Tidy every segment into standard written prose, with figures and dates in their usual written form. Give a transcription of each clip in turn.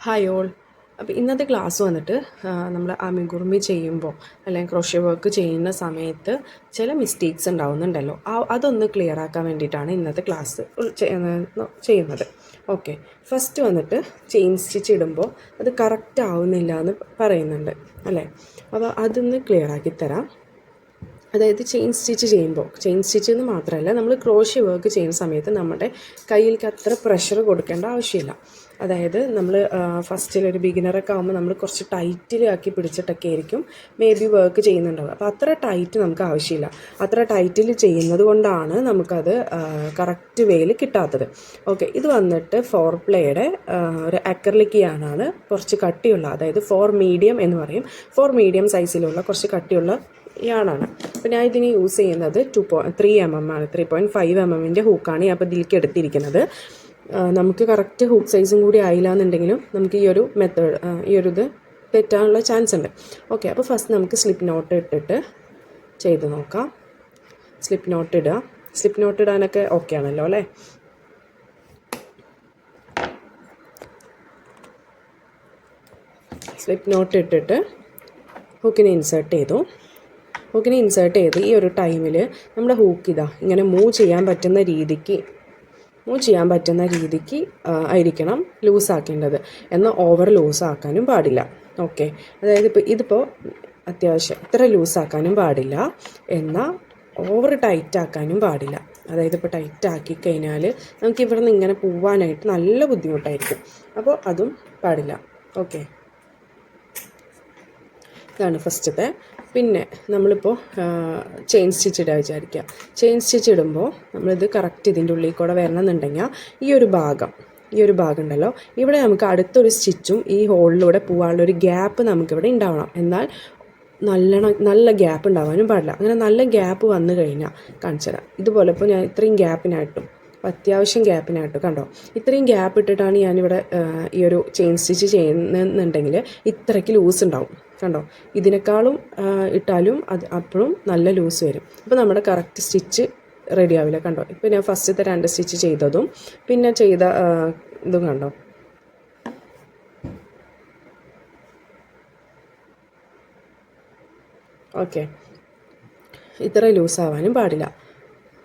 Hi all. അപ്പോൾ ഇന്നത്തെ class വന്നിട്ട് നമ്മൾ അമിഗുറുമി ചെയ്യുമ്പോൾ അല്ലെങ്കിൽ ക്രോഷ്യ വർക്ക് ചെയ്യുന്ന സമയത്ത് ചില മിസ്റ്റേക്സ് ഉണ്ടാവുന്നുണ്ടല്ലോ, അതൊന്ന് ക്ലിയർ ആക്കാൻ വേണ്ടിയിട്ടാണ് ഇന്നത്തെ ക്ലാസ് ചെയ്യുന്നത്. ഓക്കെ, ഫസ്റ്റ് വന്നിട്ട് ചെയിൻ സ്റ്റിച്ച് ഇടുമ്പോൾ അത് കറക്റ്റ് ആവുന്നില്ല എന്ന് പറയുന്നുണ്ട് അല്ലേ. അപ്പോൾ അതൊന്ന് ക്ലിയർ ആക്കി തരാം. അതായത് ചെയിൻ സ്റ്റിച്ച് എന്ന് മാത്രമല്ല, നമ്മൾ ക്രോഷ്യ വർക്ക് ചെയ്യുന്ന സമയത്ത് നമ്മുടെ കയ്യിലേക്ക് അത്ര പ്രഷർ കൊടുക്കേണ്ട ആവശ്യമില്ല. അതായത് നമ്മൾ ഫസ്റ്റിലൊരു ബിഗിനറൊക്കെ ആകുമ്പോൾ നമ്മൾ കുറച്ച് ടൈറ്റിലാക്കി പിടിച്ചിട്ടൊക്കെ ആയിരിക്കും മേ ബി വർക്ക് ചെയ്യുന്നുണ്ടാവുക. അപ്പോൾ അത്ര ടൈറ്റ് നമുക്ക് ആവശ്യമില്ല. അത്ര ടൈറ്റിൽ ചെയ്യുന്നത് കൊണ്ടാണ് നമുക്കത് കറക്റ്റ് വേയിൽ കിട്ടാത്തത്. ഓക്കെ, ഇത് വന്നിട്ട് 4 പ്ലേയുടെ ഒരു അക്രലിക് യാർനാണ്, കുറച്ച് കട്ടിയുള്ള, അതായത് 4 മീഡിയം എന്ന് പറയും. 4 മീഡിയം സൈസിലുള്ള കുറച്ച് കട്ടിയുള്ള യാണാണ്. അപ്പോൾ ഞാൻ ഇതിന് യൂസ് ചെയ്യുന്നത് 3 mm ആണ്. 3.5 mm ഹൂക്കാണ് അപ്പോൾ ഇതിലേക്ക് എടുത്തിരിക്കുന്നത്. നമുക്ക് കറക്റ്റ് ഹൂക്ക് സൈസും കൂടി ആയില്ല എന്നുണ്ടെങ്കിലും നമുക്ക് ഈ ഒരു മെത്തേഡ് ഇത് തെറ്റാനുള്ള ചാൻസ് ഉണ്ട്. ഓക്കെ, അപ്പോൾ ഫസ്റ്റ് നമുക്ക് സ്ലിപ്പ് നോട്ട് ഇട്ടിട്ട് ചെയ്ത് നോക്കാം. സ്ലിപ്പ് നോട്ട് ഇടാനൊക്കെ ഓക്കെ ആണല്ലോ അല്ലേ. സ്ലിപ്പ് നോട്ട് ഇട്ടിട്ട് ഹൂക്കിനെ ഇൻസേർട്ട് ചെയ്തു ഈ ഒരു ടൈമിൽ നമ്മുടെ ഹൂക്ക് ഇങ്ങനെ മൂവ് ചെയ്യാൻ പറ്റുന്ന രീതിക്ക് ആയിരിക്കണം ലൂസാക്കേണ്ടത്. എന്നാൽ ഓവർ ലൂസാക്കാനും പാടില്ല. ഓക്കെ, അതായത് ഇതിപ്പോൾ അത്യാവശ്യം ഇത്ര ലൂസാക്കാനും പാടില്ല, എന്നാൽ ഓവർ ടൈറ്റ് ആക്കാനും പാടില്ല. അതായത് ഇപ്പോൾ ടൈറ്റ് ആക്കി കഴിഞ്ഞാൽ നമുക്ക് ഇവിടെ നിന്ന് ഇങ്ങനെ പോവാനായിട്ട് നല്ല ബുദ്ധിമുട്ടായിരിക്കും. അപ്പോൾ അതും പാടില്ല. ഓക്കെ, ഇതാണ് ഫസ്റ്റത്തെ. പിന്നെ നമ്മളിപ്പോൾ ചെയിൻ സ്റ്റിച്ച് ഇടുക വിചാരിക്കുക. ചെയിൻ സ്റ്റിച്ച് ഇടുമ്പോൾ നമ്മളിത് കറക്റ്റ് ഇതിൻ്റെ ഉള്ളിൽ കൂടെ വരണമെന്നുണ്ടെങ്കിൽ ഈ ഒരു ഭാഗം ഉണ്ടല്ലോ, ഇവിടെ നമുക്ക് അടുത്തൊരു സ്റ്റിച്ചും ഈ ഹോളിലൂടെ പോകാനുള്ളൊരു ഗ്യാപ്പ് നമുക്കിവിടെ ഉണ്ടാവണം. എന്നാൽ നല്ല ഗ്യാപ്പ് ഉണ്ടാവാനും പാടില്ല. അങ്ങനെ നല്ല ഗ്യാപ്പ് വന്നു കഴിഞ്ഞാൽ കാണിച്ചു തരാം. ഇതുപോലെ ഇപ്പോൾ ഞാൻ ഇത്രയും ഗ്യാപ്പിനായിട്ടും അത്യാവശ്യം ഗ്യാപ്പിനായിട്ട് കണ്ടോ, ഇത്രയും ഗ്യാപ്പ് ഇട്ടിട്ടാണ് ഞാനിവിടെ ഈ ഒരു ചെയിൻ സ്റ്റിച്ച് ചെയ്യുന്നുണ്ടെങ്കിൽ ഇത്രയ്ക്ക് ലൂസ് ഉണ്ടാവും. കണ്ടോ, ഇതിനേക്കാളും ഇട്ടാലും അപ്പോഴും നല്ല ലൂസ് വരും. അപ്പോൾ നമ്മുടെ കറക്റ്റ് സ്റ്റിച്ച് റെഡി ആവില്ല. കണ്ടോ, ഇപ്പോൾ ഞാൻ ഫസ്റ്റത്തെ 2 സ്റ്റിച്ച് ചെയ്തതും പിന്നെ ചെയ്ത ഇതും കണ്ടോ. ഓക്കെ, ഇത്ര ലൂസ് ആവാനും പാടില്ല.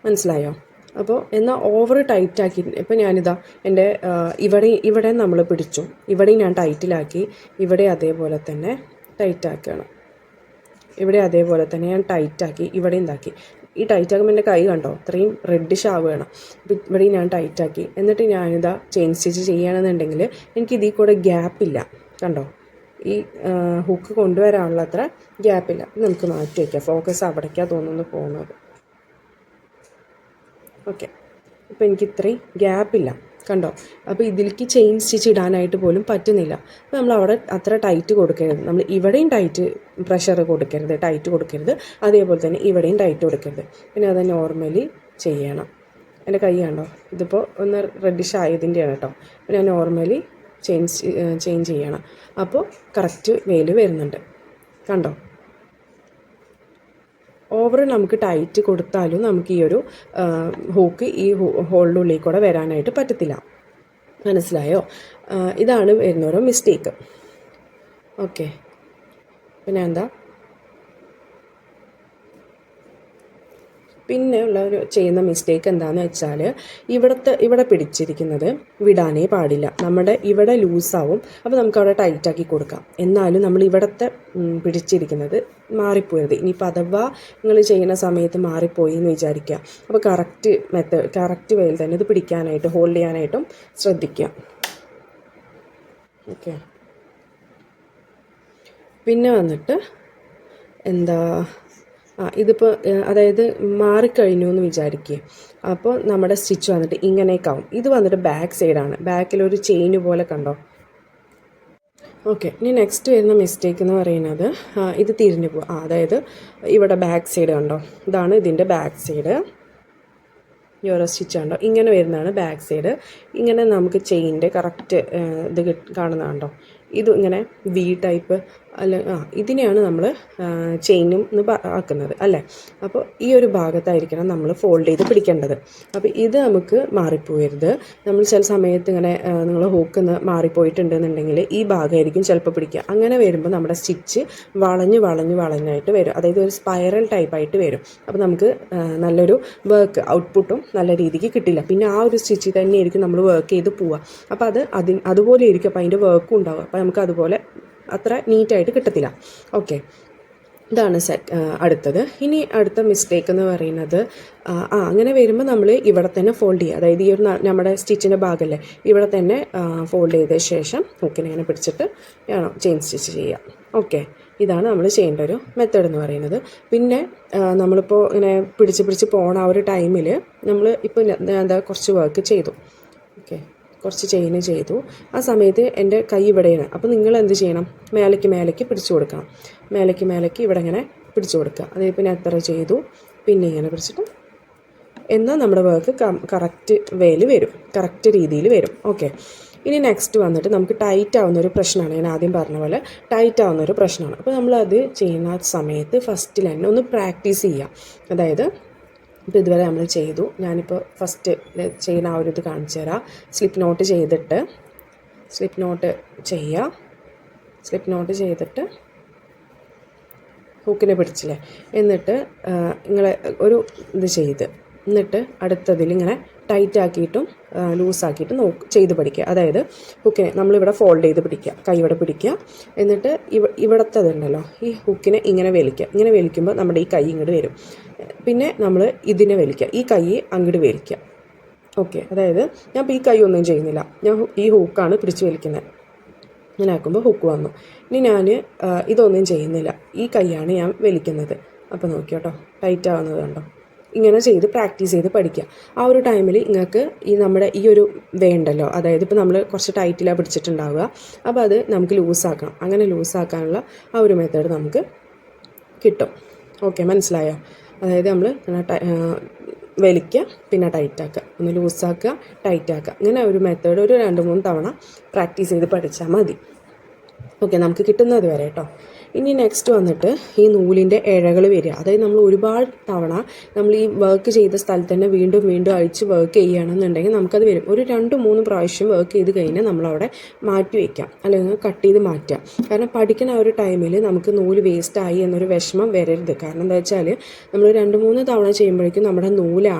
മനസ്സിലായോ? അപ്പോൾ എന്നാൽ ഓവർ ടൈറ്റാക്കി ഇപ്പോൾ ഞാനിതാ എൻ്റെ ഇവിടെ നമ്മൾ പിടിച്ചു, ഇവിടെയും ഞാൻ ടൈറ്റിലാക്കി, ഇവിടെ അതേപോലെ തന്നെ ടൈറ്റാക്കുകയാണ്. ഞാൻ ടൈറ്റാക്കി, ഇവിടെയും ഇതാക്കി. ഈ ടൈറ്റാക്കുമ്പോൾ എൻ്റെ കൈ കണ്ടോ ഇത്രയും റെഡിഷ് ആവുകയാണ്. അപ്പോൾ ഇവിടെയും ഞാൻ ടൈറ്റാക്കി. എന്നിട്ട് ഞാനിതാ ചെയിൻ സ്റ്റിച്ച് ചെയ്യുകയാണെന്നുണ്ടെങ്കിൽ എനിക്ക് ഇതിൽ കൂടെ ഗ്യാപ്പില്ല. കണ്ടോ, ഈ ഹുക്ക് കൊണ്ടുവരാനുള്ള അത്ര ഗ്യാപ്പില്ല. നമുക്ക് മാറ്റി വയ്ക്കാം. ഫോക്കസ് അവിടേക്കാണ് തോന്നുന്നു പോകുന്നത്. ഓക്കെ, ഇപ്പോൾ എനിക്ക് ഇത്രയും ഗ്യാപ്പില്ല. കണ്ടോ, അപ്പോൾ ഇതിലേക്ക് ചെയിൻ സ്റ്റിച്ച് ഇടാനായിട്ട് പോലും പറ്റുന്നില്ല. അപ്പോൾ നമ്മൾ അവിടെ അത്ര ടൈറ്റ് കൊടുക്കരുത്. നമ്മൾ ഇവിടെയും പ്രഷർ കൊടുക്കരുത്, അതേപോലെ തന്നെ ഇവിടെയും ടൈറ്റ് കൊടുക്കരുത്. പിന്നെ അത് നോർമലി ചെയ്യണം. എൻ്റെ കൈ കണ്ടോ, ഇതിപ്പോൾ ഒന്ന് റെഡിഷ് ആയതിൻ്റെയാണ് കേട്ടോ. അപ്പോൾ ഞാൻ നോർമലി ചെയിൻ ചെയ്യണം. അപ്പോൾ കറക്റ്റ് വേല് വരുന്നുണ്ട്. കണ്ടോ, ഓവർ നമുക്ക് ടൈറ്റ് കൊടുത്താലും നമുക്ക് ഈ ഒരു ഹൂക്ക് ഈ ഹോളിൻ്റെ ഉള്ളിൽ കൂടെ വരാനായിട്ട് പറ്റത്തില്ല. മനസ്സിലായോ? ഇതാണ് വരുന്നോരോ മിസ്റ്റേക്ക്. ഓക്കെ, പിന്നെ ഉള്ള ഒരു ചെയ്യുന്ന മിസ്റ്റേക്ക് എന്താണെന്ന് വെച്ചാൽ ഇവിടെ പിടിച്ചിരിക്കുന്നത് വിടാനേ പാടില്ല. നമ്മുടെ ഇവിടെ ലൂസാവും. അപ്പോൾ നമുക്ക് അവിടെ ടൈറ്റാക്കി കൊടുക്കാം. എന്നാലും നമ്മൾ ഇവിടുത്തെ പിടിച്ചിരിക്കുന്നത് മാറിപ്പോയത്. ഇനിയിപ്പോൾ അഥവാ നിങ്ങൾ ചെയ്യുന്ന സമയത്ത് മാറിപ്പോയി എന്ന് വിചാരിക്കുക. അപ്പോൾ കറക്റ്റ് വേയിൽ തന്നെ ഇത് പിടിക്കാനായിട്ട് ഹോൾഡ് ചെയ്യാനായിട്ടും ശ്രദ്ധിക്കുക. ഓക്കെ, പിന്നെ വന്നിട്ട് ഇതിപ്പോൾ അതായത് മാറിക്കഴിഞ്ഞു എന്ന് വിചാരിക്കുക. അപ്പോൾ നമ്മുടെ സ്റ്റിച്ച് വന്നിട്ട് ഇങ്ങനെയൊക്കെയാവും. ഇത് വന്നിട്ട് ബാക്ക് സൈഡാണ്. ബാക്കിലൊരു ചെയിന് പോലെ കണ്ടോ. ഓക്കെ, ഇനി നെക്സ്റ്റ് വരുന്ന മിസ്റ്റേക്ക് എന്ന് പറയുന്നത് ഇത് തിരിഞ്ഞു പോകും. അതായത് ഇവിടെ ബാക്ക് സൈഡ് കണ്ടോ, ഇതാണ് ഇതിൻ്റെ ബാക്ക് സൈഡ്. ഈ ഓരോ സ്റ്റിച്ച് കണ്ടോ, ഇങ്ങനെ വരുന്നതാണ് ബാക്ക് സൈഡ്. ഇങ്ങനെ നമുക്ക് ചെയിൻ്റെ കറക്റ്റ് ഇത് കാണുന്നതുണ്ടോ, ഇത് ഇങ്ങനെ വി ടൈപ്പ് ഇതിനെയാണ് നമ്മൾ ചെയിനും എന്ന് ആക്കുന്നത് അല്ലേ. അപ്പോൾ ഈ ഒരു ഭാഗത്തായിരിക്കണം നമ്മൾ ഫോൾഡ് ചെയ്ത് പിടിക്കേണ്ടത്. അപ്പോൾ ഇത് നമുക്ക് മാറിപ്പോയരുത്. നമ്മൾ ചില സമയത്ത് ഇങ്ങനെ നിങ്ങൾ ഹൂക്കിന്ന് മാറിപ്പോയിട്ടുണ്ടെന്നുണ്ടെങ്കിൽ ഈ ഭാഗമായിരിക്കും ചിലപ്പോൾ പിടിക്കുക. അങ്ങനെ വരുമ്പോൾ നമ്മുടെ സ്റ്റിച്ച് വളഞ്ഞായിട്ട് വരും. അതായത് ഒരു സ്പൈറൽ ടൈപ്പായിട്ട് വരും. അപ്പോൾ നമുക്ക് നല്ലൊരു വർക്ക് ഔട്ട്പുട്ടും നല്ല രീതിക്ക് കിട്ടില്ല. പിന്നെ ആ ഒരു സ്റ്റിച്ചിൽ തന്നെയായിരിക്കും നമ്മൾ വർക്ക് ചെയ്ത് പോവുക. അപ്പോൾ അതുപോലെ ഇരിക്കും. അപ്പോൾ അതിൻ്റെ വർക്കും ഉണ്ടാവും. അപ്പോൾ നമുക്ക് അതുപോലെ അത്ര നീറ്റായിട്ട് കിട്ടത്തില്ല. ഓക്കെ, ഇതാണ് അടുത്തത്. ഇനി അടുത്ത മിസ്റ്റേക്ക് എന്ന് പറയുന്നത് അങ്ങനെ വരുമ്പോൾ നമ്മൾ ഇവിടെ തന്നെ ഫോൾഡ് ചെയ്യുക. അതായത് ഈ ഒരു നമ്മുടെ സ്റ്റിച്ചിൻ്റെ ഭാഗമല്ലേ, ഇവിടെ തന്നെ ഫോൾഡ് ചെയ്ത ശേഷം ഹൂക്കിനെ ഇങ്ങനെ പിടിച്ചിട്ട് ചെയിൻ സ്റ്റിച്ച് ചെയ്യുക. ഓക്കെ, ഇതാണ് നമ്മൾ ചെയ്യേണ്ട ഒരു മെത്തേഡ് എന്ന് പറയുന്നത്. പിന്നെ നമ്മളിപ്പോൾ ഇങ്ങനെ പിടിച്ച് പോണ ആ ഒരു ടൈമിൽ നമ്മൾ ഇപ്പോൾ കുറച്ച് വർക്ക് ചെയ്തു. ഓക്കെ, കുറച്ച് ചെയിന് ചെയ്തു. ആ സമയത്ത് എൻ്റെ കൈ ഇവിടെയാണ്. അപ്പോൾ നിങ്ങൾ എന്ത് ചെയ്യണം, മേലേക്ക് പിടിച്ചു കൊടുക്കണം. മേലേക്ക് ഇവിടെ ഇങ്ങനെ പിടിച്ചു കൊടുക്കുക. അതായത് പിന്നെ എത്ര ചെയ്തു, പിന്നെ ഇങ്ങനെ പിടിച്ചിട്ട് എന്നാൽ നമ്മുടെ വർക്ക് കറക്റ്റ് വേയിൽ വരും, കറക്റ്റ് രീതിയിൽ വരും. ഓക്കെ, ഇനി നെക്സ്റ്റ് വന്നിട്ട് നമുക്ക് ടൈറ്റ് ആവുന്നൊരു പ്രശ്നമാണ്. ഞാൻ ആദ്യം പറഞ്ഞ പോലെ ടൈറ്റ് ആവുന്നൊരു പ്രശ്നമാണ്. അപ്പോൾ നമ്മളത് ചെയ്യുന്ന സമയത്ത് ഫസ്റ്റിൽ തന്നെ ഒന്ന് പ്രാക്ടീസ് ചെയ്യുക. അതായത് ഇപ്പോൾ ഇതുവരെ നമ്മൾ ചെയ്തു. ഞാനിപ്പോൾ ഫസ്റ്റ് ചെയ്യുന്ന ആ ഒരു ഇത് കാണിച്ചു തരാം. സ്ലിപ്പ് നോട്ട് ചെയ്തിട്ട് ഹൂക്കിനെ പിടിച്ചില്ലേ, എന്നിട്ട് നിങ്ങൾ ഒരു ഇത് എന്നിട്ട് അടുത്തതിൽ ഇങ്ങനെ ടൈറ്റ് ആക്കിയിട്ടും ലൂസാക്കിയിട്ടും ചെയ്ത് പഠിക്കുക. അതായത് ഹുക്കിനെ നമ്മളിവിടെ ഫോൾഡ് ചെയ്ത് പിടിക്കുക, കൈ ഇവിടെ പിടിക്കുക. എന്നിട്ട് ഇവിടത്തേതുണ്ടല്ലോ, ഈ ഹുക്കിനെ ഇങ്ങനെ വലിക്കുക. ഇങ്ങനെ വലിക്കുമ്പോൾ നമ്മുടെ ഈ കൈ ഇങ്ങോട്ട് വരും. പിന്നെ നമ്മൾ ഇതിനെ വലിക്കുക, ഈ കൈ അങ്ങോട്ട് വലിക്കുക. ഓക്കെ, അതായത് ഞാൻ ഇപ്പോൾ ഈ കൈ ഒന്നും ചെയ്യുന്നില്ല, ഞാൻ ഈ ഹൂക്കാണ് പിടിച്ച് വലിക്കുന്നത്. ഇങ്ങനെ ആക്കുമ്പോൾ ഹുക്ക് വന്നു. ഇനി ഞാൻ ഇതൊന്നും ചെയ്യുന്നില്ല, ഈ കൈയാണ് ഞാൻ വലിക്കുന്നത്. അപ്പോൾ നോക്കിയോട്ടോ, ടൈറ്റ് ആവുന്നത് കണ്ടോ. ഇങ്ങനെ ചെയ്ത് പ്രാക്ടീസ് ചെയ്ത് പഠിക്കുക. ആ ഒരു ടൈമിൽ നിങ്ങൾക്ക് നമ്മുടെ ഈ ഒരു വേണ്ടല്ലോ, അതായത് ഇപ്പോൾ നമ്മൾ കുറച്ച് ടൈറ്റിലാണ് പിടിച്ചിട്ടുണ്ടാവുക. അപ്പോൾ അത് നമുക്ക് ലൂസാക്കണം. അങ്ങനെ ലൂസാക്കാനുള്ള ആ ഒരു മെത്തേഡ് നമുക്ക് കിട്ടും. ഓക്കെ, മനസ്സിലായോ? അതായത് നമ്മൾ വലിക്കുക, പിന്നെ ടൈറ്റാക്കുക, ഒന്ന് ലൂസാക്കുക, ടൈറ്റാക്കുക. ഇങ്ങനെ ഒരു മെത്തേഡ് ഒരു 2-3 തവണ പ്രാക്ടീസ് ചെയ്ത് പഠിച്ചാൽ മതി. ഓക്കെ, നമുക്ക് കിട്ടുന്നത് വരെ കേട്ടോ. ഇനി നെക്സ്റ്റ് വന്നിട്ട് ഈ നൂലിൻ്റെ ഇഴകൾ വരിക. അതായത് നമ്മൾ ഒരുപാട് തവണ നമ്മൾ ഈ വർക്ക് ചെയ്ത സ്ഥലത്ത് തന്നെ വീണ്ടും അഴിച്ച് വർക്ക് ചെയ്യുകയാണെന്നുണ്ടെങ്കിൽ നമുക്കത് വരും. ഒരു 2-3 പ്രാവശ്യം വർക്ക് ചെയ്ത് കഴിഞ്ഞാൽ നമ്മളവിടെ മാറ്റി വയ്ക്കാം, അല്ലെങ്കിൽ കട്ട് ചെയ്ത് മാറ്റാം. കാരണം പഠിക്കുന്ന ആ ഒരു ടൈമിൽ നമുക്ക് നൂല് വേസ്റ്റായി എന്നൊരു വിഷമം വരരുത്. കാരണം എന്താ വെച്ചാൽ നമ്മൾ 2-3 തവണ ചെയ്യുമ്പോഴേക്കും നമ്മുടെ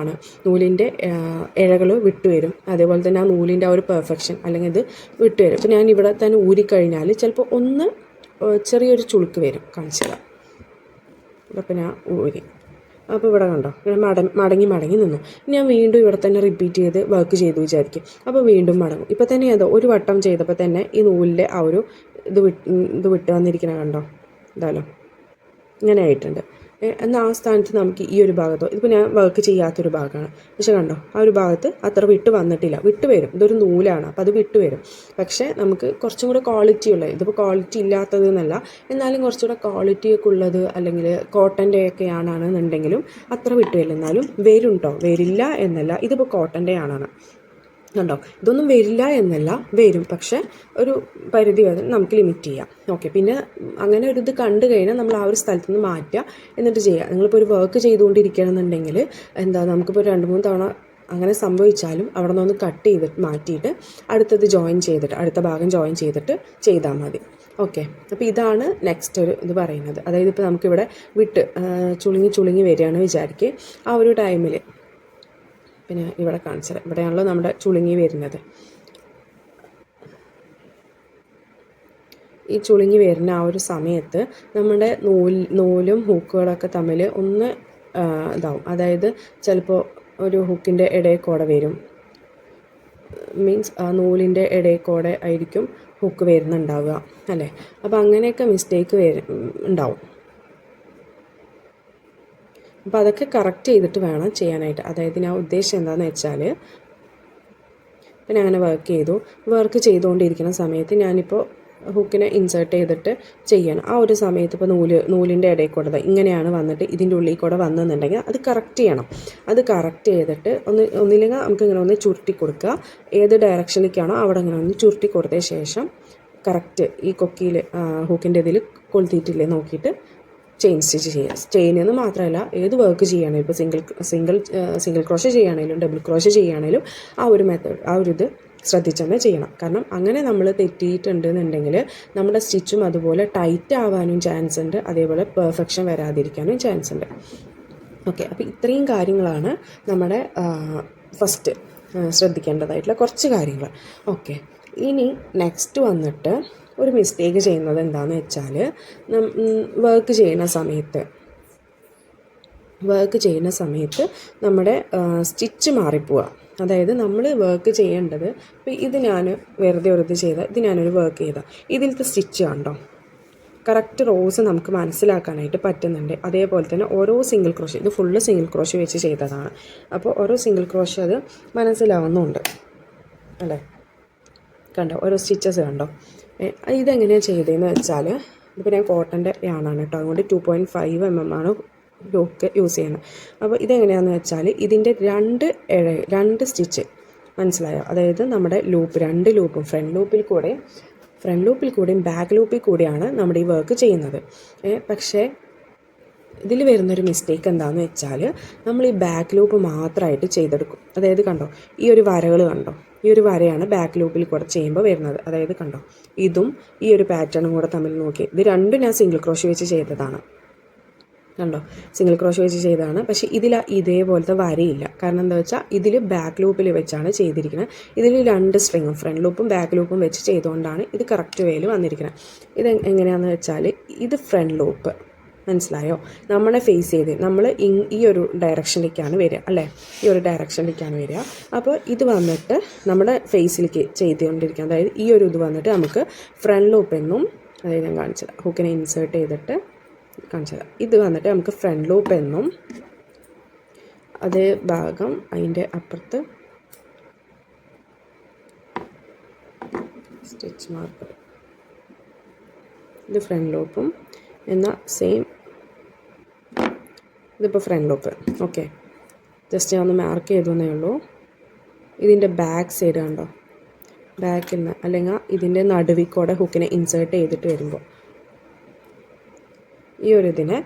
നൂലിൻ്റെ ഇഴകൾ വിട്ടുവരും. അതേപോലെ തന്നെ ആ നൂലിൻ്റെ ആ ഒരു പെർഫെക്ഷൻ അല്ലെങ്കിൽ ഇത് വിട്ടുവരും. ഇപ്പോൾ ഞാൻ ഇവിടെ തന്നെ ഊരിക്കഴിഞ്ഞാൽ ചിലപ്പോൾ ഒന്ന് ചെറിയൊരു ചുളുക്ക് വരും, കാണിച്ചത്. അപ്പോൾ ഞാൻ ഊരി, അപ്പോൾ ഇവിടെ കണ്ടോ, മടങ്ങി നിന്നു. ഞാൻ വീണ്ടും ഇവിടെ തന്നെ റിപ്പീറ്റ് ചെയ്ത് വർക്ക് ചെയ്തു വിചാരിക്കും. അപ്പോൾ വീണ്ടും മടങ്ങും. ഇപ്പോൾ തന്നെ അതോ ഒരു വട്ടം ചെയ്തപ്പോൾ തന്നെ ഈ നൂലിൻ്റെ ആ ഒരു ഇത് വിട്ട് വന്നിരിക്കണ കണ്ടോ, ഇതാലോ ഇങ്ങനെ ആയിട്ടുണ്ട്. എന്നാൽ ആ സ്ഥാനത്ത് നമുക്ക് ഈ ഒരു ഭാഗത്തോ, ഇതിപ്പോൾ ഞാൻ വർക്ക് ചെയ്യാത്തൊരു ഭാഗമാണ്, പക്ഷെ കണ്ടോ ആ ഒരു ഭാഗത്ത് അത്ര വിട്ട് വന്നിട്ടില്ല. വിട്ട് വരും, ഇതൊരു നൂലാണ്, അപ്പോൾ അത് വിട്ട് വരും. പക്ഷേ നമുക്ക് കുറച്ചും കൂടെ ക്വാളിറ്റി ഉള്ളത്, ഇതിപ്പോൾ ക്വാളിറ്റി ഇല്ലാത്തത് എന്നല്ല, എന്നാലും കുറച്ചുകൂടെ ക്വാളിറ്റിയൊക്കെ ഉള്ളത് അല്ലെങ്കിൽ കോട്ടൻ്റെ ഒക്കെ ആണെന്നുണ്ടെങ്കിലും അത്ര വിട്ട് വരില്ല. എന്നാലും വരും കേട്ടോ, വരില്ല എന്നല്ല. ഇതിപ്പോൾ കോട്ടൻ്റെ ആണാണ് കണ്ടോ, ഇതൊന്നും വരില്ല എന്നല്ല, വരും. പക്ഷേ ഒരു പരിധി വരെ നമുക്ക് ലിമിറ്റ് ചെയ്യാം. ഓക്കെ, പിന്നെ അങ്ങനെ ഒരു ഇത് കണ്ടു കഴിഞ്ഞാൽ നമ്മൾ ആ ഒരു സ്ഥലത്ത് നിന്ന് മാറ്റുക, എന്നിട്ട് ചെയ്യുക. നിങ്ങളിപ്പോൾ ഒരു വർക്ക് ചെയ്തുകൊണ്ടിരിക്കുകയാണെന്നുണ്ടെങ്കിൽ നമുക്കിപ്പോൾ 2-3 തവണ അങ്ങനെ സംഭവിച്ചാലും അവിടെ നിന്ന് കട്ട് ചെയ്തിട്ട് മാറ്റിയിട്ട് അടുത്ത ഭാഗം ജോയിൻ ചെയ്തിട്ട് ചെയ്താൽ മതി. ഓക്കെ, അപ്പോൾ ഇതാണ് നെക്സ്റ്റ് ഒരു ഇത് പറയുന്നത്. അതായത് ഇപ്പോൾ നമുക്കിവിടെ വിട്ട് ചുളുങ്ങി വരികയാണ് വിചാരിക്കുക. ആ ഒരു ടൈമിൽ പിന്നെ ഇവിടെ കാണിച്ചത്, ഇവിടെയാണല്ലോ നമ്മുടെ ചുളുങ്ങി വരുന്നത്. ഈ ചുളുങ്ങി വരുന്ന ആ ഒരു സമയത്ത് നമ്മുടെ നൂലും ഹൂക്കുകളൊക്കെ തമ്മിൽ ഒന്ന് ഇതാവും. അതായത് ചിലപ്പോൾ ഒരു ഹുക്കിൻ്റെ ഇടയിൽ കൂടെ വരും, മീൻസ് ആ നൂലിൻ്റെ ഇടയിൽ കൂടെ ആയിരിക്കും ഹുക്ക് വരുന്നുണ്ടാവുക അല്ലേ. അപ്പോൾ അങ്ങനെയൊക്കെ മിസ്റ്റേക്ക് ഉണ്ടാവും. അപ്പോൾ അതൊക്കെ കറക്റ്റ് ചെയ്തിട്ട് വേണം ചെയ്യാനായിട്ട്. അതായത് ഞാൻ ഉദ്ദേശം എന്താണെന്ന് വെച്ചാൽ, പിന്നെ അങ്ങനെ വർക്ക് ചെയ്തുകൊണ്ടിരിക്കുന്ന സമയത്ത് ഞാനിപ്പോൾ ഹുക്കിനെ ഇൻസേർട്ട് ചെയ്തിട്ട് ചെയ്യണം. ആ ഒരു സമയത്ത് ഇപ്പോൾ നൂലിൻ്റെ ഇടയിൽ കൂടെ ഇങ്ങനെയാണ് വന്നിട്ട് ഇതിൻ്റെ ഉള്ളിൽ കൂടെ വന്നെന്നുണ്ടെങ്കിൽ അത് കറക്റ്റ് ചെയ്യണം. അത് കറക്റ്റ് ചെയ്തിട്ട് ഒന്നില്ലെങ്കിൽ നമുക്ക് ഇങ്ങനെ ഒന്ന് ചുരുട്ടി കൊടുക്കുക. ഏത് ഡയറക്ഷനിലേക്കാണോ അവിടെ ഇങ്ങനെ ഒന്ന് ചുരുട്ടി കൊടുത്ത ശേഷം കറക്റ്റ് ഈ കൊക്കിയിൽ ഹൂക്കിൻ്റെ ഇതിൽ കൊളുത്തിയിട്ടില്ലേ നോക്കിയിട്ട് ചെയിൻ സ്റ്റിച്ച് ചെയ്യുക. ചെയിനെന്ന് മാത്രമല്ല ഏത് വർക്ക് ചെയ്യുകയാണെങ്കിലും ഇപ്പോൾ സിംഗിൾ ക്രോഷേ ചെയ്യുകയാണെങ്കിലും ഡബിൾ ക്രോഷേ ചെയ്യുകയാണെങ്കിലും ആ ഒരു മെത്തേഡ് ആ ഒരു ഇത് ശ്രദ്ധിച്ച് തന്നെ ചെയ്യണം. കാരണം അങ്ങനെ നമ്മൾ തെറ്റിയിട്ടുണ്ടെന്നുണ്ടെങ്കിൽ നമ്മുടെ സ്റ്റിച്ചും അതുപോലെ ടൈറ്റ് ആവാനും ചാൻസ് ഉണ്ട്, അതേപോലെ പെർഫെക്ഷൻ വരാതിരിക്കാനും ചാൻസ് ഉണ്ട്. ഓക്കെ, അപ്പോൾ ഇത്രയും കാര്യങ്ങളാണ് നമ്മുടെ ഫസ്റ്റ് ശ്രദ്ധിക്കേണ്ടതായിട്ടുള്ള കുറച്ച് കാര്യങ്ങൾ. ഓക്കെ, ഇനി നെക്സ്റ്റ് വന്നിട്ട് ഒരു മിസ്റ്റേക്ക് ചെയ്യുന്നത് എന്താണെന്ന് വെച്ചാൽ വർക്ക് ചെയ്യുന്ന സമയത്ത് നമ്മുടെ സ്റ്റിച്ച് മാറിപ്പോവുക. അതായത് നമ്മൾ വർക്ക് ചെയ്യേണ്ടത്, ഇപ്പോൾ ഇത് ഞാൻ വെറുതെ ചെയ്ത ഇത് ഞാനൊരു വർക്ക് ചെയ്ത ഇതിലത്തെ സ്റ്റിച്ച് കണ്ടോ, കറക്റ്റ് റോസ് നമുക്ക് മനസ്സിലാക്കാനായിട്ട് പറ്റുന്നുണ്ട്. അതേപോലെ തന്നെ ഓരോ സിംഗിൾ ക്രോഷേ, ഇത് ഫുള്ള് സിംഗിൾ ക്രോഷേ വെച്ച് ചെയ്തതാണ്. അപ്പോൾ ഓരോ സിംഗിൾ ക്രോഷേ അത് മനസ്സിലാവുന്നുണ്ട് അല്ലേ, കണ്ടോ ഓരോ സ്റ്റിച്ചസ് കണ്ടോ. ഇതെങ്ങനെയാണ് ചെയ്തതെന്ന് വെച്ചാൽ, ഇപ്പോൾ ഞാൻ കോട്ടൻ്റെ യാണാണ് കേട്ടോ, അതുകൊണ്ട് 2.5 mm ആണ് ഹൂക്ക് യൂസ് ചെയ്യുന്നത്. അപ്പോൾ ഇതെങ്ങനെയാണെന്ന് വെച്ചാൽ ഇതിൻ്റെ രണ്ട് സ്റ്റിച്ച് മനസ്സിലായോ, അതായത് നമ്മുടെ രണ്ട് ലൂപ്പും ഫ്രണ്ട് ലൂപ്പിൽ കൂടെയും ബാക്ക് ലൂപ്പിൽ കൂടെയാണ് നമ്മുടെ ഈ വർക്ക് ചെയ്യുന്നത്. പക്ഷേ ഇതിൽ വരുന്നൊരു മിസ്റ്റേക്ക് എന്താണെന്ന് വെച്ചാൽ നമ്മൾ ഈ ബാക്ക് ലൂപ്പ് മാത്രമായിട്ട് ചെയ്തെടുക്കും. അതായത് കണ്ടോ ഈ ഒരു വരകൾ കണ്ടോ, ഈ ഒരു വരയാണ് ബാക്ക് ലൂപ്പിൽ കൂടെ ചെയ്യുമ്പോൾ വരുന്നത്. അതായത് കണ്ടോ ഇതും ഈ ഒരു പാറ്റേണും കൂടെ തമ്മിൽ നോക്കി, ഇത് രണ്ടും ഞാൻ സിംഗിൾ ക്രോഷേ വെച്ച് ചെയ്തതാണ്. കണ്ടോ സിംഗിൾ ക്രോഷേ വെച്ച് ചെയ്തതാണ്. പക്ഷേ ഇതിൽ ഇതേപോലത്തെ വരയില്ല. കാരണം എന്താ വെച്ചാൽ ഇതിൽ ബാക്ക് ലൂപ്പിൽ വെച്ചാണ് ചെയ്തിരിക്കുന്നത്. ഇതിൽ 2 സ്ട്രിങ്ങും ഫ്രണ്ട് ലൂപ്പും ബാക്ക് ലൂപ്പും വെച്ച് ചെയ്തുകൊണ്ടാണ് ഇത് കറക്റ്റ് വേയിൽ വന്നിരിക്കുന്നത്. ഇത് എങ്ങനെയാണെന്ന് വെച്ചാൽ ഇത് ഫ്രണ്ട് ലൂപ്പ് മനസ്സിലായോ, നമ്മളെ ഫേസ് ചെയ്ത് നമ്മൾ ഈ ഒരു ഡയറക്ഷനിലേക്കാണ് വരിക അല്ലേ, ഈ ഒരു ഡയറക്ഷനിലേക്കാണ് വരിക. അപ്പോൾ ഇത് വന്നിട്ട് നമ്മുടെ ഫേസിലേക്ക് ചെയ്തുകൊണ്ടിരിക്കുക. അതായത് ഈ ഒരു ഇത് വന്നിട്ട് നമുക്ക് ഫ്രണ്ട് ലൂപ്പ് എന്നും, അതായത് ഞാൻ കാണിച്ചത് ഹൂക്കിനെ ഇൻസേർട്ട് ചെയ്തിട്ട് കാണിച്ചത്, ഇത് വന്നിട്ട് നമുക്ക് ഫ്രണ്ട് ലൂപ്പ് എന്നും, അതേ ഭാഗം അതിൻ്റെ അപ്പുറത്ത് സ്റ്റിച്ച് മാർക്ക്, ഇത് ഫ്രണ്ട് ലൂപ്പും എന്നാൽ സെയിം ഇതിപ്പോൾ ഫ്രണ്ട് ലൂപ്പ്. ഓക്കെ, ജസ്റ്റ് ഞാൻ ഒന്ന് മാർക്ക് ചെയ്തേ ഉള്ളൂ. ഇതിൻ്റെ ബാക്ക് സൈഡ് കണ്ടോ, ബാക്കിൽ നിന്ന് അല്ലെങ്കിൽ ഇതിൻ്റെ നടുവിക്കൂടെ ഹുക്കിനെ ഇൻസേർട്ട് ചെയ്തിട്ട് വരുമ്പോൾ ഈ ഒരു ഇതിനെ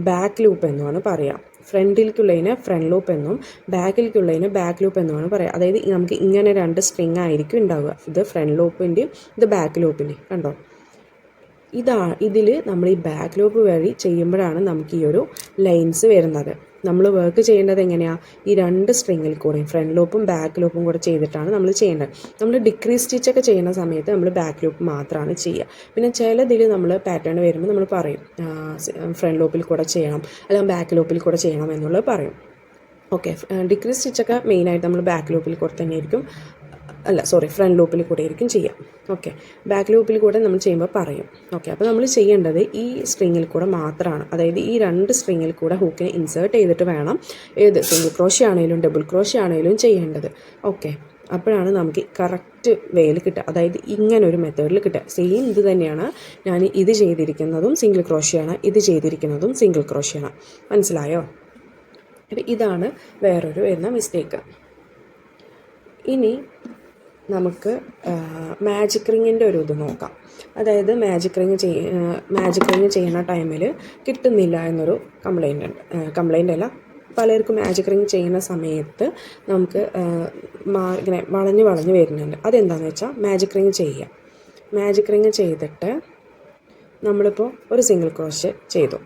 ബാക്ക് ലൂപ്പ് എന്നുമാണ് പറയുക. ഫ്രണ്ടിലേക്കുള്ളതിന് ഫ്രണ്ട് ലൂപ്പ് എന്നും ബാക്കിലേക്കുള്ളതിന് ബാക്ക് ലൂപ്പ് എന്നുമാണ് പറയുക. അതായത് നമുക്ക് ഇങ്ങനെ 2 സ്ട്രിങ് ആയിരിക്കും ഉണ്ടാവുക, ഇത് ഫ്രണ്ട് ലൂപ്പിൻ്റെയും ഇത് ബാക്ക് ലൂപ്പിൻ്റെയും. കണ്ടോ ഇതിൽ നമ്മൾ ഈ ബാക്ക് ലൂപ്പ് വഴി ചെയ്യുമ്പോഴാണ് നമുക്ക് ഈ ഒരു ലൈൻസ് വരുന്നത്. നമ്മൾ വർക്ക് ചെയ്യേണ്ടത് എങ്ങനെയാണ്, ഈ 2 സ്ട്രിങ്ങിൽ കൂടെയും ഫ്രണ്ട് ലൂപ്പും ബാക്ക് ലൂപ്പും കൂടെ ചെയ്തിട്ടാണ് നമ്മൾ ചെയ്യേണ്ടത്. നമ്മൾ ഡിക്രീസ് സ്റ്റിച്ചൊക്കെ ചെയ്യുന്ന സമയത്ത് നമ്മൾ ബാക്ക് ലൂപ്പ് മാത്രമാണ് ചെയ്യുക. പിന്നെ ചിലതിൽ നമ്മൾ പാറ്റേൺ വരുമ്പോൾ നമ്മൾ പറയും ഫ്രണ്ട് ലൂപ്പിൽ കൂടെ ചെയ്യണം അല്ലെങ്കിൽ ബാക്ക് ലൂപ്പിൽ കൂടെ ചെയ്യണം എന്നുള്ളത് പറയും. ഓക്കെ, ഡിക്രീസ് സ്റ്റിച്ചൊക്കെ മെയിനായിട്ട് നമ്മൾ ബാക്ക് ലൂപ്പിൽ കൂടെ തന്നെ ആയിരിക്കും, ഫ്രണ്ട് ലൂപ്പിൽ കൂടെ ആയിരിക്കും ചെയ്യാം. ഓക്കെ, ബാക്ക് ലൂപ്പിൽ കൂടെ നമ്മൾ ചെയ്യുമ്പോൾ പറയും. ഓക്കെ, അപ്പോൾ നമ്മൾ ചെയ്യേണ്ടത് ഈ സ്ട്രിങ്ങിൽ കൂടെ മാത്രമാണ്, അതായത് ഈ 2 സ്ട്രിങ്ങിൽ കൂടെ ഹൂക്കിനെ ഇൻസേർട്ട് ചെയ്തിട്ട് വേണം ഏത് സിംഗിൾ ക്രോഷേ ആണെങ്കിലും ഡബിൾ ക്രോഷേ ആണെങ്കിലും ചെയ്യേണ്ടത്. ഓക്കെ, അപ്പോഴാണ് നമുക്ക് കറക്റ്റ് വേയിൽ കിട്ടുക, അതായത് ഇങ്ങനൊരു മെത്തേഡിൽ കിട്ടുക. സെയിം ഇത് തന്നെയാണ് ഞാൻ ഇത് ചെയ്തിരിക്കുന്നതും സിംഗിൾ ക്രോഷയാണ്, ഇത് ചെയ്തിരിക്കുന്നതും സിംഗിൾ ക്രോഷയാണ്. മനസ്സിലായോ? അപ്പോൾ ഇതാണ് വേറൊരു വരുന്ന മിസ്റ്റേക്ക്. ഇനി നമുക്ക് മാജിക് റിങ്ങിൻ്റെ ഒരു ഇത് നോക്കാം. അതായത് മാജിക് റിങ് ചെയ്യുന്ന ടൈമിൽ കിട്ടുന്നില്ല എന്നൊരു കംപ്ലൈൻ്റ് അല്ല, പലർക്കും മാജിക് റിങ് ചെയ്യുന്ന സമയത്ത് നമുക്ക് ഇങ്ങനെ വളഞ്ഞ് വരുന്നുണ്ട്. അതെന്താണെന്ന് വെച്ചാൽ മാജിക് റിങ് ചെയ്തിട്ട് നമ്മളിപ്പോൾ ഒരു സിംഗിൾ ക്രോഷേ ചെയ്തു.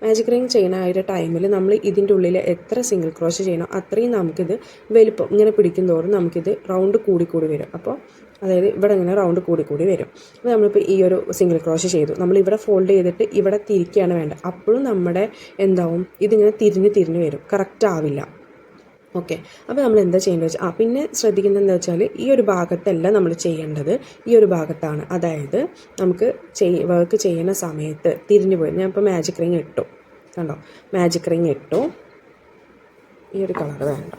മാജിക് റിങ് ചെയ്യുന്ന ആ ഒരു ടൈമിൽ നമ്മൾ ഇതിൻ്റെ ഉള്ളിൽ എത്ര സിംഗിൾ ക്രോഷേ ചെയ്യണോ അത്രയും നമുക്കിത് വലിപ്പം ഇങ്ങനെ പിടിക്കും തോറും നമുക്കിത് റൗണ്ട് കൂടി വരും. അപ്പോൾ അതായത് ഇവിടെ ഇങ്ങനെ റൗണ്ട് കൂടി വരും. അപ്പോൾ നമ്മളിപ്പോൾ ഈ ഒരു സിംഗിൾ ക്രോഷേ ചെയ്തു, നമ്മളിവിടെ ഫോൾഡ് ചെയ്തിട്ട് ഇവിടെ തിരിക്കുകയാണ് വേണ്ടത്. അപ്പോഴും നമ്മുടെ എന്താവും, ഇതിങ്ങനെ തിരിഞ്ഞ് വരും, കറക്റ്റ് ആവില്ല. ഓക്കെ, അപ്പോൾ നമ്മൾ എന്താ ചെയ്യേണ്ടത് വെച്ചാൽ പിന്നെ ശ്രദ്ധിക്കുന്നത് എന്താ വെച്ചാൽ ഈ ഒരു ഭാഗത്തല്ല നമ്മൾ ചെയ്യേണ്ടത്, ഈ ഒരു ഭാഗത്താണ്. അതായത് നമുക്ക് വർക്ക് ചെയ്യുന്ന സമയത്ത് തിരിഞ്ഞു പോയി, ഞാൻ ഇപ്പോൾ മാജിക് റിങ് ഇട്ടു, കണ്ടോ മാജിക് റിങ് ഇട്ടു, ഈ ഒരു കളർ വേണ്ട,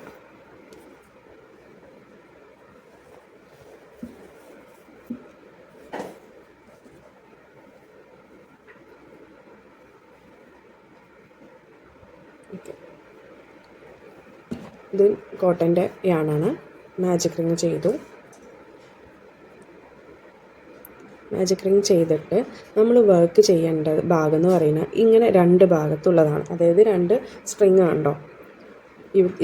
ഓക്കെ, ഇത് കോട്ടൻ്റെ യാണാണ്. മാജിക് റിങ് ചെയ്തു, മാജിക് റിങ് ചെയ്തിട്ട് നമ്മൾ വർക്ക് ചെയ്യേണ്ട ഭാഗം എന്ന് പറയുന്നത് ഇങ്ങനെ 2 ഭാഗത്തുള്ളതാണ്. അതായത് 2 സ്ട്രിങ് കണ്ടോ,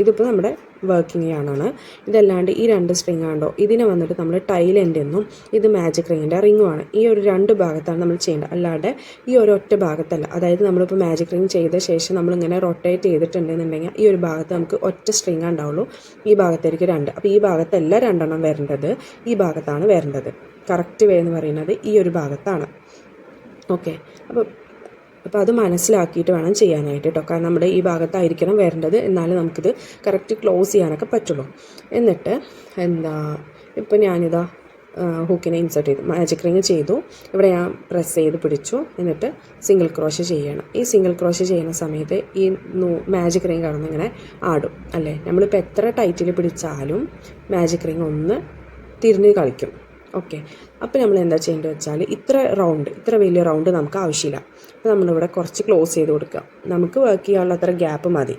ഇതിപ്പോൾ നമ്മുടെ വർക്കിംഗ് യാണാണ്. ഇതല്ലാണ്ട് ഈ 2 സ്ട്രിങ് കണ്ടോ, ഇതിനെ വന്നിട്ട് നമ്മൾ ടൈൽ എൻഡ് എന്നും ഇത് മാജിക് റിങ്ങിൻ്റെ റിങ്ങുമാണ്. ഈ ഒരു 2 ഭാഗത്താണ് നമ്മൾ ചെയ്യേണ്ടത്, അല്ലാണ്ട് ഈ ഒരൊറ്റ ഭാഗത്തല്ല. അതായത് നമ്മളിപ്പോൾ മാജിക് റിങ് ചെയ്ത ശേഷം നമ്മളിങ്ങനെ റൊട്ടേറ്റ് ചെയ്തിട്ടുണ്ടെന്നുണ്ടെങ്കിൽ ഈ ഒരു ഭാഗത്ത് നമുക്ക് ഒറ്റ സ്ട്രിങ് ഉണ്ടാവുള്ളൂ, ഈ ഭാഗത്തേക്ക് 2. അപ്പോൾ ഈ ഭാഗത്തല്ല 2 വരേണ്ടത്, ഈ ഭാഗത്താണ് വരേണ്ടത്. കറക്റ്റ് വേ എന്ന് പറയുന്നത് ഈ ഒരു ഭാഗത്താണ്. ഓക്കെ, അപ്പോൾ അത് മനസ്സിലാക്കിയിട്ട് വേണം ചെയ്യാനായിട്ട് കേട്ടോ. കാരണം നമ്മുടെ ഈ ഭാഗത്തായിരിക്കണം വരേണ്ടത്, എന്നാലും നമുക്കിത് കറക്റ്റ് ക്ലോസ് ചെയ്യാനൊക്കെ പറ്റുള്ളൂ. എന്നിട്ട് ഇപ്പോൾ ഞാനിതാ ഹൂക്കിനെ ഇൻസേർട്ട് ചെയ്തു, മാജിക് റിങ് ചെയ്തു. ഇവിടെ ഞാൻ പ്രസ് ചെയ്ത് പിടിച്ചു, എന്നിട്ട് സിംഗിൾ ക്രോഷ ചെയ്യണം. ഈ സിംഗിൾ ക്രോഷ ചെയ്യുന്ന സമയത്ത് ഈ മാജിക് റിങ് കടന്നിങ്ങനെ ആടും അല്ലേ. നമ്മളിപ്പോൾ എത്ര ടൈറ്റിൽ പിടിച്ചാലും മാജിക് റിങ് ഒന്ന് തിരിഞ്ഞ് കളിക്കും. ഓക്കെ, അപ്പോൾ നമ്മൾ എന്താ ചെയ്യേണ്ടത് വെച്ചാൽ ഇത്ര വലിയ റൗണ്ട് നമുക്ക് ആവശ്യമില്ല. അപ്പോൾ നമ്മളിവിടെ കുറച്ച് ക്ലോസ് ചെയ്ത് കൊടുക്കുക. നമുക്ക് വർക്ക് ചെയ്യാനുള്ള അത്ര ഗ്യാപ്പ് മതി.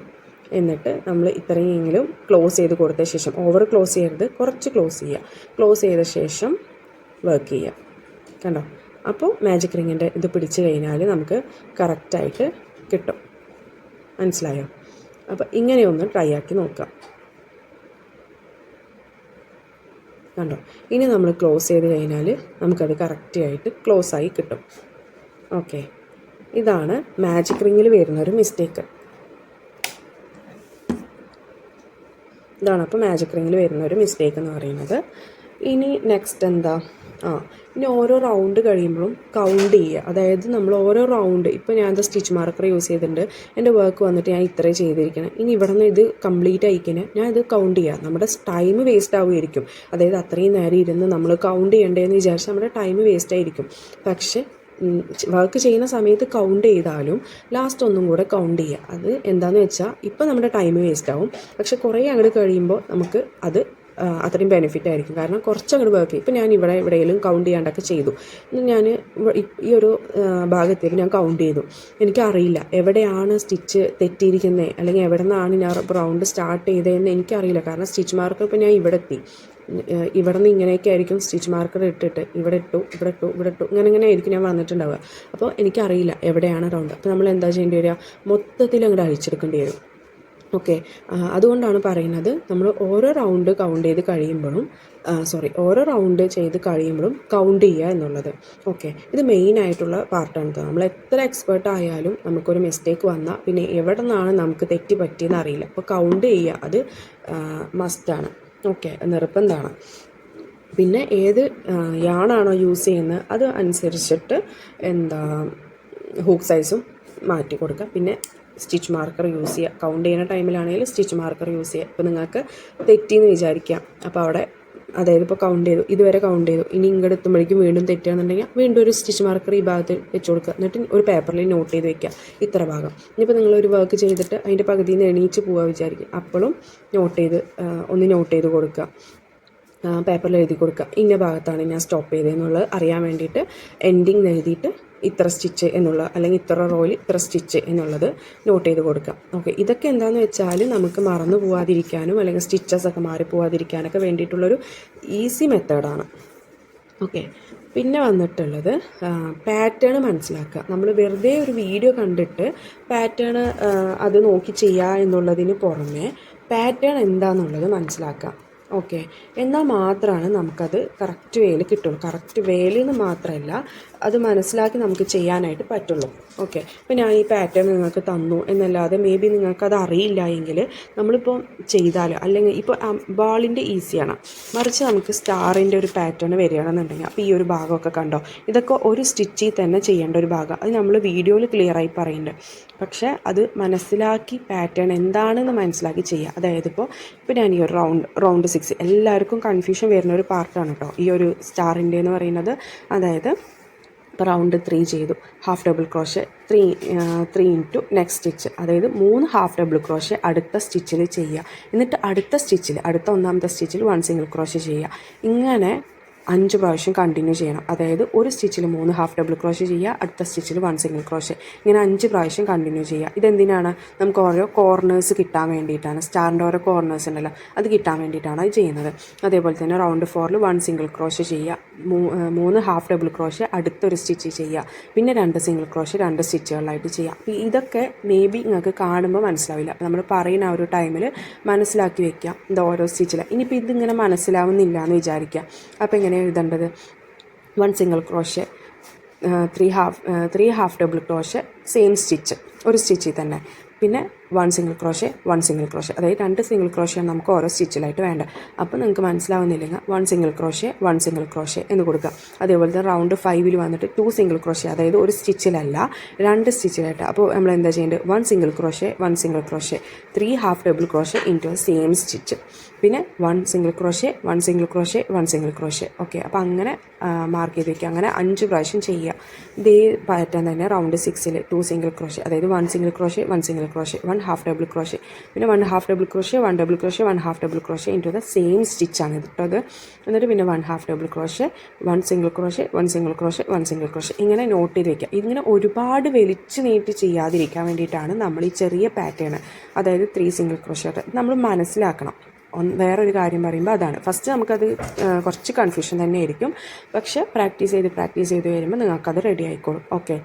എന്നിട്ട് നമ്മൾ ഇത്രയെങ്കിലും ക്ലോസ് ചെയ്ത് കൊടുത്ത ശേഷം, ഓവർ ക്ലോസ് ചെയ്യരുത്, കുറച്ച് ക്ലോസ് ചെയ്യുക. ക്ലോസ് ചെയ്ത ശേഷം വർക്ക് ചെയ്യുക. കണ്ടോ, അപ്പോൾ മാജിക് റിങ്ങിൻ്റെ ഇത് പിടിച്ച് കഴിഞ്ഞാൽ നമുക്ക് കറക്റ്റായിട്ട് കിട്ടും. മനസ്സിലായോ? അപ്പോൾ ഇങ്ങനെയൊന്ന് ട്രൈ ആക്കി നോക്കാം. കണ്ടോ, ഇനി നമ്മൾ ക്ലോസ് ചെയ്ത് കഴിഞ്ഞാൽ നമുക്കത് കറക്റ്റായിട്ട് ക്ലോസ് ആയി കിട്ടും. ഓക്കെ, ഇതാണ് മാജിക് റിങ്ങിൽ വരുന്നൊരു മിസ്റ്റേക്ക്. ഇതാണ് അപ്പോൾ മാജിക് റിങ്ങിൽ വരുന്നൊരു മിസ്റ്റേക്ക് എന്ന് പറയുന്നത്. ഇനി നെക്സ്റ്റ് ഇനി ഓരോ റൗണ്ട് കഴിയുമ്പോഴും കൗണ്ട് ചെയ്യുക. അതായത് നമ്മൾ ഓരോ റൗണ്ട്, ഇപ്പോൾ ഞാൻ സ്റ്റിച്ച് മാർക്കർ യൂസ് ചെയ്തിട്ടുണ്ട്, എൻ്റെ വർക്ക് വന്നിട്ട് ഞാൻ ഇത്രേ ചെയ്തിരിക്കണം, ഇനി ഇവിടെ നിന്ന് ഇത് കംപ്ലീറ്റ് ആയിക്കഴിഞ്ഞാൽ ഞാൻ ഇത് കൗണ്ട് ചെയ്യുക. നമ്മുടെ ടൈം വേസ്റ്റ് ആവുമായിരിക്കും. അതായത് അത്രയും നേരം ഇരുന്ന് നമ്മൾ കൗണ്ട് ചെയ്യേണ്ടതെന്ന് വിചാരിച്ച് നമ്മുടെ ടൈം വേസ്റ്റ് ആയിരിക്കും. പക്ഷേ വർക്ക് ചെയ്യുന്ന സമയത്ത് കൗണ്ട് ചെയ്താലും ലാസ്റ്റ് ഒന്നും കൂടെ കൗണ്ട് ചെയ്യുക. അത് എന്താണെന്ന് വെച്ചാൽ ഇപ്പോൾ നമ്മുടെ ടൈം വേസ്റ്റ് ആവും, പക്ഷെ കുറേ അങ്ങോട്ട് കഴിയുമ്പോൾ നമുക്ക് അത് അത്രയും ബെനിഫിറ്റ് ആയിരിക്കും. കാരണം കുറച്ചങ്ങോട്ട് വർക്ക് ചെയ്യും. ഇപ്പോൾ ഞാൻ എവിടെയെങ്കിലും കൗണ്ട് ചെയ്യാണ്ടൊക്കെ ചെയ്തു, ഞാൻ ഈ ഒരു ഭാഗത്തേക്ക് ഞാൻ കൗണ്ട് ചെയ്തു. എനിക്കറിയില്ല എവിടെയാണ് സ്റ്റിച്ച് തെറ്റിയിരിക്കുന്നത്, അല്ലെങ്കിൽ എവിടെ നിന്നാണ് ഞാൻ റൗണ്ട് സ്റ്റാർട്ട് ചെയ്തതെന്ന് എനിക്കറിയില്ല. കാരണം സ്റ്റിച്ച് മാർക്കർ ഇപ്പോൾ ഞാൻ ഇവിടെ എത്തി, ഇവിടെ നിന്ന് ഇങ്ങനെയൊക്കെ ആയിരിക്കും സ്റ്റിച്ച് മാർക്കർ ഇട്ടിട്ട് ഇവിടെ ഇട്ടു ഇങ്ങനെ ആയിരിക്കും ഞാൻ വന്നിട്ടുണ്ടാവുക. അപ്പോൾ എനിക്കറിയില്ല എവിടെയാണ് റൗണ്ട്. അപ്പോൾ നമ്മൾ എന്താ ചെയ്യേണ്ടി വരിക, മൊത്തത്തിൽ അങ്ങോട്ട് അഴിച്ചെടുക്കേണ്ടി വരും. ഓക്കെ, അതുകൊണ്ടാണ് പറയുന്നത് നമ്മൾ ഓരോ റൗണ്ട് ചെയ്ത് കഴിയുമ്പോഴും കൗണ്ട് ചെയ്യുക എന്നുള്ളത്. ഓക്കെ, ഇത് മെയിനായിട്ടുള്ള പാർട്ടാണ്. നമ്മൾ എത്ര എക്സ്പേർട്ട് ആയാലും നമുക്കൊരു മിസ്റ്റേക്ക് വന്നാൽ പിന്നെ എവിടെ നിന്നാണ് നമുക്ക് തെറ്റി പറ്റിയെന്ന് അറിയില്ല. അപ്പോൾ കൗണ്ട് ചെയ്യുക അത് മസ്റ്റാണ്. ഓക്കെ, നിർബന്ധമാണ്. പിന്നെ ഏത് യാണാണോ യൂസ് ചെയ്യുന്നത് അത് അനുസരിച്ചിട്ട് ഹൂക്ക് സൈസും മാറ്റി കൊടുക്കുക. പിന്നെ സ്റ്റിച്ച് മാർക്കർ യൂസ് ചെയ്യുക. കൗണ്ട് ചെയ്യുന്ന ടൈമിലാണെങ്കിൽ സ്റ്റിച്ച് മാർക്കർ യൂസ് ചെയ്യുക. ഇപ്പോൾ നിങ്ങൾക്ക് തെറ്റിയെന്ന് വിചാരിക്കാം, അപ്പോൾ അവിടെ അതായത് ഇപ്പോൾ കൗണ്ട് ചെയ്തു, ഇതുവരെ കൗണ്ട് ചെയ്തു, ഇനി ഇങ്ങോട്ട് എത്തുമ്പോഴേക്കും വീണ്ടും തെറ്റുകയാണെന്നുണ്ടെങ്കിൽ വീണ്ടും ഒരു സ്റ്റിച്ച് മാർക്കർ ഈ ഭാഗത്ത് വെച്ച് കൊടുക്കുക. എന്നിട്ട് ഒരു പേപ്പറിൽ നോട്ട് ചെയ്ത് വെക്കുക ഇത്ര ഭാഗം. ഇനിയിപ്പോൾ നിങ്ങളൊരു വർക്ക് ചെയ്തിട്ട് അതിൻ്റെ പകുതിയിൽ നിന്ന് എണീച്ച് പോകാൻ വിചാരിക്കും, അപ്പോഴും നോട്ട് ചെയ്ത് കൊടുക്കുക. പേപ്പറിൽ എഴുതി കൊടുക്കുക, ഇന്ന ഭാഗത്താണ് ഞാൻ സ്റ്റോപ്പ് ചെയ്തതെന്നുള്ളത് അറിയാൻ വേണ്ടിയിട്ട് എൻഡിങ് എഴുതിയിട്ട് ഇത്ര സ്റ്റിച്ച് എന്നുള്ള, അല്ലെങ്കിൽ ഇത്ര റോയിൽ ഇത്ര സ്റ്റിച്ച് എന്നുള്ളത് നോട്ട് ചെയ്ത് കൊടുക്കാം. ഓക്കെ, ഇതൊക്കെ എന്താണെന്ന് വെച്ചാൽ നമുക്ക് മറന്നു പോകാതിരിക്കാനും അല്ലെങ്കിൽ സ്റ്റിച്ചസൊക്കെ മാറിപ്പോകാതിരിക്കാനൊക്കെ വേണ്ടിയിട്ടുള്ളൊരു ഈസി മെത്തേഡാണ്. ഓക്കെ, പിന്നെ വന്നിട്ടുള്ളത് പാറ്റേൺ മനസ്സിലാക്കുക. നമ്മൾ വെറുതെ ഒരു വീഡിയോ കണ്ടിട്ട് പാറ്റേൺ അത് നോക്കി ചെയ്യുക എന്നുള്ളതിന് പുറമെ പാറ്റേൺ എന്താണെന്നുള്ളത് മനസ്സിലാക്കാം. ഓക്കെ, എന്നാൽ മാത്രമാണ് നമുക്കത് കറക്റ്റ് വേയിൽ കിട്ടുള്ളൂ. കറക്റ്റ് വേയിൽ നിന്ന് മാത്രമല്ല, അത് മനസ്സിലാക്കി നമുക്ക് ചെയ്യാനായിട്ട് പറ്റുള്ളൂ. ഓക്കെ, ഇപ്പോൾ ഞാൻ ഈ പാറ്റേൺ നിങ്ങൾക്ക് തന്നു എന്നല്ലാതെ മേ ബി നിങ്ങൾക്കത് അറിയില്ല എങ്കിൽ നമ്മളിപ്പോൾ ചെയ്താൽ, അല്ലെങ്കിൽ ഇപ്പോൾ ബാളിൻ്റെ ഈസിയാണ്, മറിച്ച് നമുക്ക് സ്റ്റാറിൻ്റെ ഒരു പാറ്റേൺ വരികയാണെന്നുണ്ടെങ്കിൽ അപ്പോൾ ഈ ഒരു ഭാഗമൊക്കെ കണ്ടോ, ഇതൊക്കെ ഒരു സ്റ്റിച്ചിൽ തന്നെ ചെയ്യേണ്ട ഒരു ഭാഗം. അത് നമ്മൾ വീഡിയോയിൽ ക്ലിയറായി പറയുന്നുണ്ട്. പക്ഷേ അത് മനസ്സിലാക്കി പാറ്റേൺ എന്താണെന്ന് മനസ്സിലാക്കി ചെയ്യുക. അതായത് ഇപ്പോൾ ഞാൻ ഈ ഒരു റൗണ്ട് 6 എല്ലാവർക്കും കൺഫ്യൂഷൻ വരുന്ന ഒരു പാർട്ടാണ് കേട്ടോ ഈ ഒരു സ്റ്റാറിൻ്റെ എന്ന് പറയുന്നത്. അതായത് ഇപ്പോൾ റൗണ്ട് 3 ചെയ്തു, half double crochet 3 into next stitch, അതായത് 3 ഹാഫ് ഡബിൾ ക്രോഷേ അടുത്ത സ്റ്റിച്ചിൽ ചെയ്യുക. എന്നിട്ട് അടുത്ത ഒന്നാമത്തെ സ്റ്റിച്ചിൽ 1 സിംഗിൾ ക്രോഷേ ചെയ്യുക. ഇങ്ങനെ 5 പ്രാവശ്യം കണ്ടിന്യൂ ചെയ്യണം. അതായത് ഒരു സ്റ്റിച്ചിൽ 3 ഹാഫ് ഡബിൾ ക്രോഷേ ചെയ്യുക, അടുത്ത സ്റ്റിച്ചിൽ 1 സിംഗിൾ ക്രോഷേ, ഇങ്ങനെ 5 പ്രാവശ്യം കണ്ടിന്യൂ ചെയ്യുക. ഇതെന്തിനാണ്? നമുക്ക് ഓരോ കോർണേഴ്സ് കിട്ടാൻ വേണ്ടിയിട്ടാണ്. സ്റ്റാറിൻ്റെ ഓരോ കോർണേഴ്സ് ഉണ്ടല്ലോ, അത് കിട്ടാൻ വേണ്ടിയിട്ടാണ് അത് ചെയ്യുന്നത്. അതേപോലെ തന്നെ റൗണ്ട് 4ൽ 1 സിംഗിൾ ക്രോഷേ ചെയ്യുക, 3 ഹാഫ് ഡബിൾ ക്രോഷേ അടുത്തൊരു സ്റ്റിച്ച് ചെയ്യുക, പിന്നെ 2 സിംഗിൾ ക്രോഷേ 2 സ്റ്റിച്ചുകളിലായിട്ട് ചെയ്യുക. അപ്പോൾ ഇതൊക്കെ മേ ബി നിങ്ങൾക്ക് കാണുമ്പോൾ മനസ്സിലാവില്ല. അപ്പോൾ നമ്മൾ പറയുന്ന ആ ഒരു ടൈമിൽ മനസ്സിലാക്കി വെക്കുക ഇത് ഓരോ സ്റ്റിച്ചിൽ. ഇനിയിപ്പോൾ ഇതിങ്ങനെ മനസ്സിലാവുന്നില്ല എന്ന് വിചാരിക്കുക. അപ്പോൾ എങ്ങനെ എഴുതേണ്ടത്? 1 single crochet, 3 half double crochet, same stitch ഒരു സ്റ്റിച്ചിൽ തന്നെ, പിന്നെ 1 സിംഗിൾ ക്രോഷേ 1 സിംഗിൾ ക്രോഷേ, അതായത് 2 സിംഗിൾ ക്രോഷയാണ് നമുക്ക് ഓരോ സ്റ്റിച്ചിലായിട്ട് വേണ്ടത്. അപ്പോൾ നിങ്ങൾക്ക് മനസ്സിലാവുന്നില്ലെങ്കിൽ 1 സിംഗിൾ ക്രോഷേ 1 സിംഗിൾ ക്രോഷേ എന്ന് കൊടുക്കുക. അതേപോലെ തന്നെ റൗണ്ട് 5ൽ വന്നിട്ട് 2 സിംഗിൾ ക്രോഷേ, അതായത് ഒരു സ്റ്റിച്ചിലല്ല 2 സ്റ്റിച്ചിലായിട്ട്. അപ്പോൾ നമ്മൾ എന്താ ചെയ്യേണ്ടത്? 1 single crochet 1 single crochet, 3 half double crochet into same stitch, പിന്നെ 1 single crochet 1 single crochet 1 single crochet. Okay, അപ്പോൾ അങ്ങനെ മാർക്ക് ചെയ്ത് വയ്ക്കുക. അങ്ങനെ 5 പ്രാവശ്യം ചെയ്യുക. ഇതേ പാറ്റേൺ തന്നെ റൗണ്ട് 6ൽ 2 സിംഗിൾ ക്രോഷേ, അതായത് 1 single crochet 1 single crochet, 1 half double crochet, പിന്നെ 1 half double crochet 1 double crochet 1 half double crochet into the same സ്റ്റിച്ചാണ് ഇതിട്ടത്. എന്നിട്ട് പിന്നെ 1 half double crochet 1 single crochet 1 single crochet 1 single crochet, ഇങ്ങനെ note ചെയ്ത് വയ്ക്കുക. ഇതിങ്ങനെ ഒരുപാട് വലിച്ചു നീട്ടി ചെയ്യാതിരിക്കാൻ വേണ്ടിയിട്ടാണ് നമ്മൾ ഈ ചെറിയ പാറ്റേൺ, അതായത് 3 സിംഗിൾ ക്രോഷേ നമ്മൾ മനസ്സിലാക്കണം. വേറൊരു കാര്യം പറയുമ്പോൾ അതാണ്. ഫസ്റ്റ് നമുക്കത് കുറച്ച് കൺഫ്യൂഷൻ തന്നെ ആയിരിക്കും, പക്ഷേ പ്രാക്ടീസ് ചെയ്ത് വരുമ്പോൾ നിങ്ങൾക്കത് റെഡി ആയിക്കോളും. ഓക്കെ,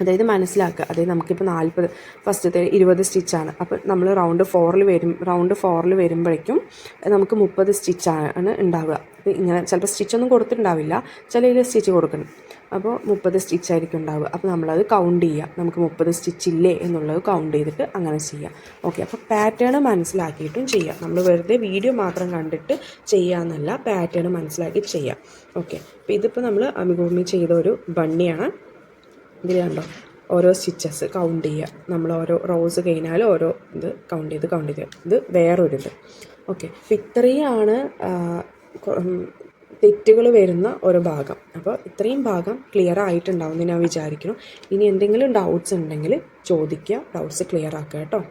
അതായത് മനസ്സിലാക്കുക. അതായത് നമുക്കിപ്പോൾ 40 ഫസ്റ്റത്തെ 20 സ്റ്റിച്ചാണ്. അപ്പോൾ നമ്മൾ റൗണ്ട് 4ൽ വരുമ്പോഴേക്കും നമുക്ക് 30 സ്റ്റിച്ചാണ് ഉണ്ടാവുക. അപ്പോൾ ഇങ്ങനെ ചിലപ്പോൾ സ്റ്റിച്ചൊന്നും കൊടുത്തിട്ടുണ്ടാവില്ല, ചിലതിൽ സ്റ്റിച്ച് കൊടുക്കണം. അപ്പോൾ 30 സ്റ്റിച്ചായിരിക്കും ഉണ്ടാവുക. അപ്പോൾ നമ്മളത് കൗണ്ട് ചെയ്യുക, നമുക്ക് 30 സ്റ്റിച്ചില്ലേ എന്നുള്ളത് കൗണ്ട് ചെയ്തിട്ട് അങ്ങനെ ചെയ്യാം. ഓക്കെ, അപ്പോൾ പാറ്റേൺ മനസ്സിലാക്കിയിട്ടും ചെയ്യാം. നമ്മൾ വെറുതെ വീഡിയോ മാത്രം കണ്ടിട്ട് ചെയ്യാമെന്നല്ല, പാറ്റേൺ മനസ്സിലാക്കി ചെയ്യാം. ഓക്കെ, അപ്പോൾ ഇതിപ്പോൾ നമ്മൾ അമിഗുറുമി ചെയ്ത ഒരു ബണ്ണിയാണ്. ഇതിൽ കണ്ടോ ഓരോ സ്റ്റിച്ചസ് കൗണ്ട് ചെയ്യുക. നമ്മൾ ഓരോ റോസ് കഴിഞ്ഞാൽ ഓരോ ഇത് കൗണ്ട് ചെയ്ത് ഇത് വേറൊരിത്. ഓക്കെ, അപ്പോൾ ഇത്രയാണ് തെറ്റുകൾ വരുന്ന ഒരു ഭാഗം. അപ്പോൾ ഇത്രയും ഭാഗം ക്ലിയർ ആയിട്ടുണ്ടാവുമെന്ന് ഞാൻ വിചാരിക്കുന്നു. ഇനി എന്തെങ്കിലും ഡൗട്ട്സ് ഉണ്ടെങ്കിൽ ചോദിക്കുക, ഡൗട്ട്സ് ക്ലിയർ ആക്കുക കേട്ടോ.